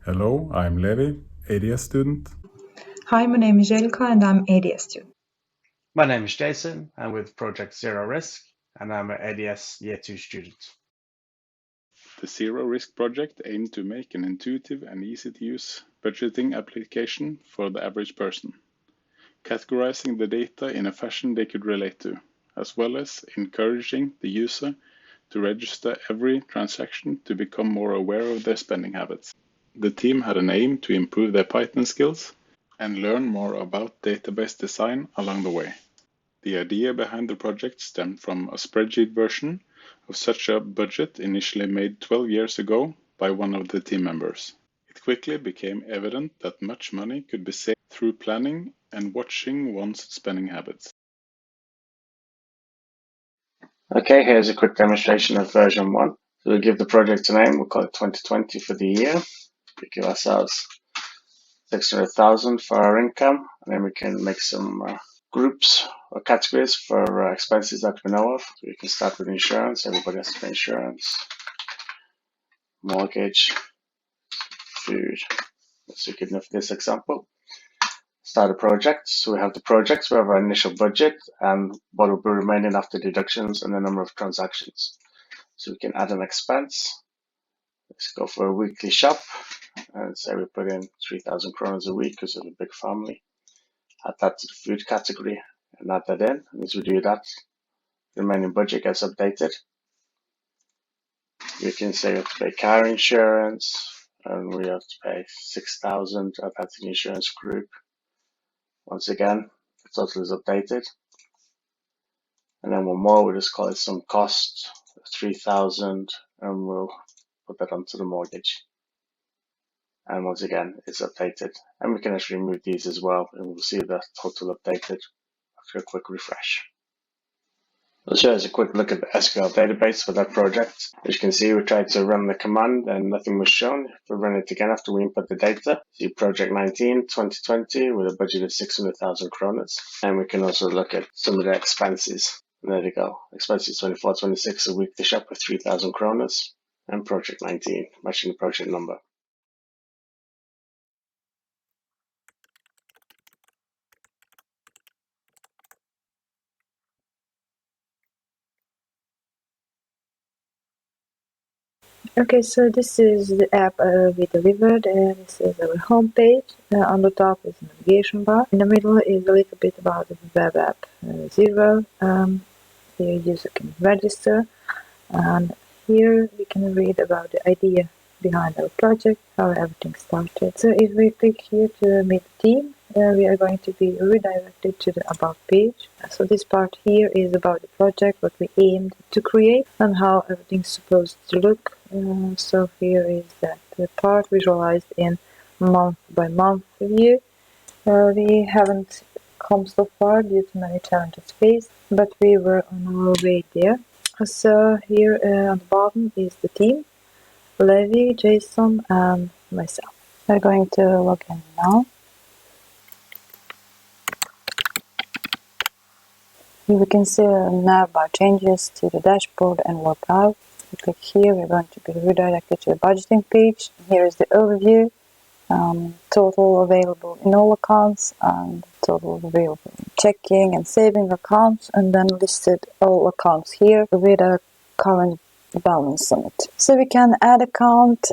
Hello, I'm Levi, ADS student. Hi, my name is Jelka and I'm ADS student. My name is Jason. I'm with Project Zero Risk, and I'm an ADS Year 2 student. The Zero Risk project aimed to make an intuitive and easy-to-use budgeting application for the average person, categorizing the data in a fashion they could relate to, as well as encouraging the user to register every transaction to become more aware of their spending habits. The team had an aim to improve their Python skills and learn more about database design along the way. The idea behind the project stemmed from a spreadsheet version of such a budget initially made 12 years ago by one of the team members. It quickly became evident that much money could be saved through planning and watching one's spending habits. Okay, here's a quick demonstration of version 1. So we'll give the project a name, we'll call it 2020 for the year. We give ourselves 600,000 for our income, and then we can make some groups or categories for expenses that we know of. So we can start with insurance, everybody has to pay insurance, mortgage, food. That's good enough for this example. Start a project. So we have the projects, we have our initial budget and what will be remaining after deductions and the number of transactions. So we can add an expense. Let's go for a weekly shop and say we put in 3,000 kroner a week because of a big family. Add that to the food category and add that in. And as we do that, the remaining budget gets updated. We can say we have to pay car insurance and we have to pay 6,000. Add that to the insurance group. Once again, the total is updated. And then one more, we'll just call it some cost, 3,000, and we'll put that onto the mortgage. And once again, it's updated. And we can actually move these as well, and we'll see the total updated after a quick refresh. I'll show us a quick look at the SQL database for that project. As you can see, we tried to run the command and nothing was shown. If we run it again after we input the data, see project 19, 2020 with a budget of 600,000 kroners. And we can also look at some of the expenses. And there we go. Expenses 24, 26 a week to shop with 3,000 kroners. And project 19, matching the project number. Okay, so this is the app we delivered. This is our homepage. On the top is a navigation bar. In the middle is a little bit about the web app Zero. Here user can register. And here we can read about the idea behind our project, how everything started. So if we click here to meet the team, we are going to be redirected to the About page. So this part here is about the project, what we aimed to create, and how everything's supposed to look. So here is that the part visualized in month by month view. We haven't come so far due to many challenges faced, but we were on our way there. So here on the bottom is the team, Levi, Jason, and myself. We're going to log in now. Here we can see navbar changes to the dashboard and work out. We click here, we're going to be redirected to the budgeting page. Here is the overview, total available in all accounts, and total available in checking and saving accounts, and then listed all accounts here with a current balance on it. So we can add account,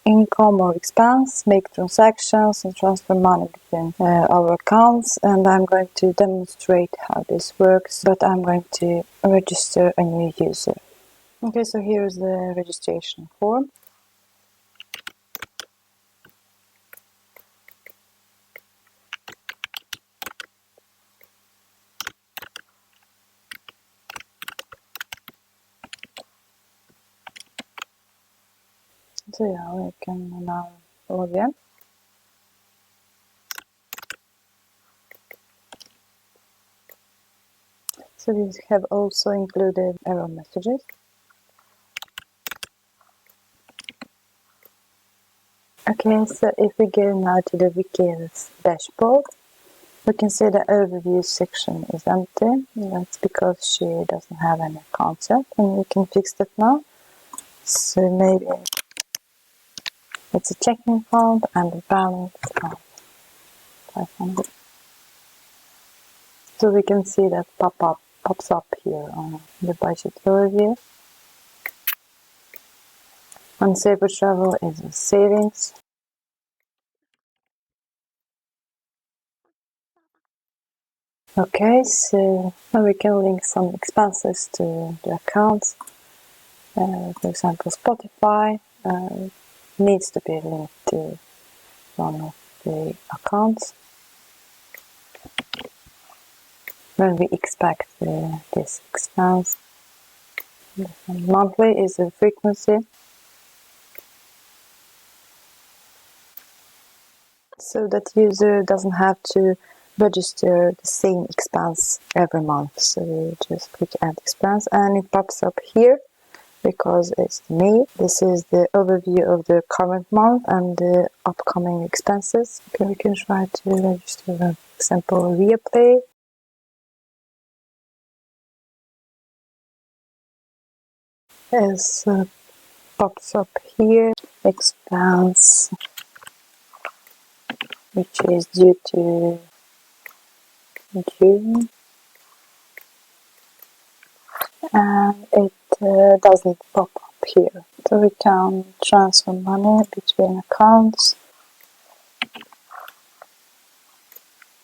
income or expense, make transactions and transfer money between our accounts, and I'm going to demonstrate how this works, but I'm going to register a new user. Okay, so here's the registration form. So yeah, we can now log in. So we have also included error messages. Okay, so if we go now to the Wiki's dashboard, we can see the overview section is empty. That's because she doesn't have any account yet, and we can fix that now. So maybe It's a checking account and the balance of 500. So we can see that pops up here on the budget overview. And Sabre Travel is a savings. Okay, so now we can link some expenses to the accounts. For example, Spotify needs to be linked to one of the accounts. When we expect this expense, monthly is the frequency. So that user doesn't have to register the same expense every month. So we just click add expense and it pops up here because it's May. This is the overview of the current month and the upcoming expenses. Okay, we can try to register, for example, Viaplay. As pops up here, expense, which is due to June, and it doesn't pop up here. So we can transfer money between accounts.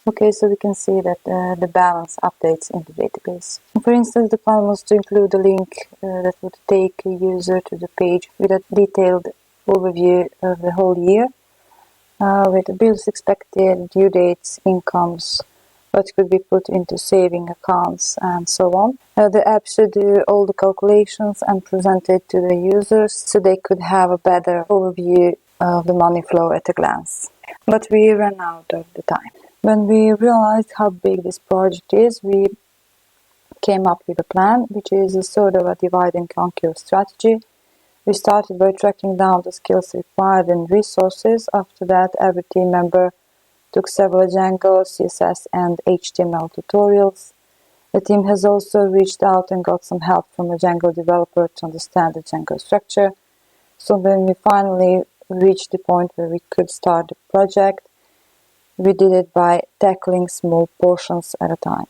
Okay, so we can see that the balance updates in the database. For instance, the plan was to include a link that would take a user to the page with a detailed overview of the whole year, with the bills expected, due dates, incomes, what could be put into saving accounts, and so on. The app should do all the calculations and present it to the users so they could have a better overview of the money flow at a glance. But we ran out of the time. When we realized how big this project is, we came up with a plan, which is a sort of a divide and conquer strategy. We started by tracking down the skills required and resources. After that, every team member took several Django, CSS, and HTML tutorials. The team has also reached out and got some help from a Django developer to understand the Django structure. So when we finally reached the point where we could start the project, we did it by tackling small portions at a time.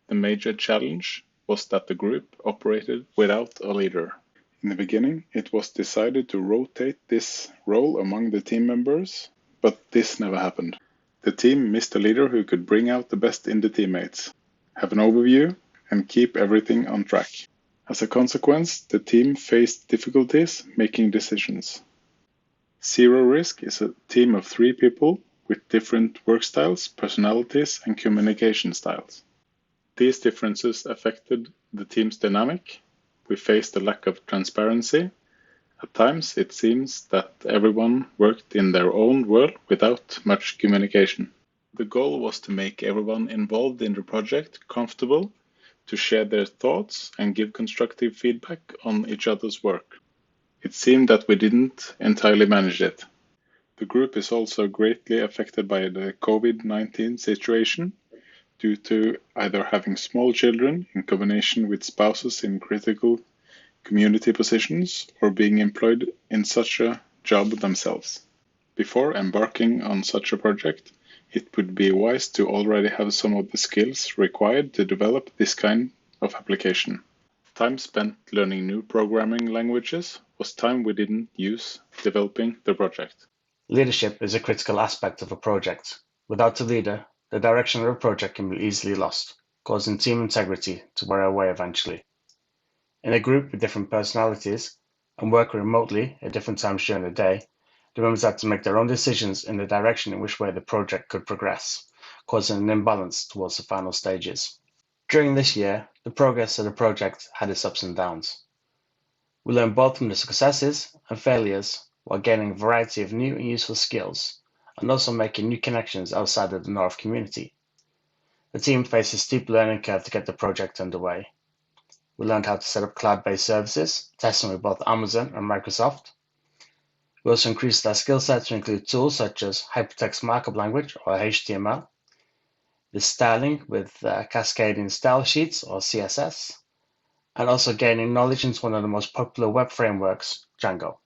The major challenge was that the group operated without a leader. In the beginning, it was decided to rotate this role among the team members, but this never happened. The team missed a leader who could bring out the best in the teammates, have an overview, and keep everything on track. As a consequence, the team faced difficulties making decisions. Zero Risk is a team of 3 people with different work styles, personalities, and communication styles. These differences affected the team's dynamic. We faced a lack of transparency. At times, it seems that everyone worked in their own world without much communication. The goal was to make everyone involved in the project comfortable, to share their thoughts and give constructive feedback on each other's work. It seemed that we didn't entirely manage it. The group is also greatly affected by the COVID-19 situation due to either having small children in combination with spouses in critical community positions or being employed in such a job themselves. Before embarking on such a project, it would be wise to already have some of the skills required to develop this kind of application. Time spent learning new programming languages was time we didn't use developing the project. Leadership is a critical aspect of a project. Without a leader, the direction of a project can be easily lost, causing team integrity to wear away eventually. In a group with different personalities and working remotely at different times during the day, the members had to make their own decisions in the direction in which way the project could progress, causing an imbalance towards the final stages. During this year, the progress of the project had its ups and downs. We learned both from the successes and failures while gaining a variety of new and useful skills, and also making new connections outside of the North community. The team faced a steep learning curve to get the project underway. We learned how to set up cloud-based services, testing with both Amazon and Microsoft. We also increased our skill set to include tools such as Hypertext Markup Language, or HTML, the styling with Cascading Style Sheets, or CSS, and also gaining knowledge into one of the most popular web frameworks, Django.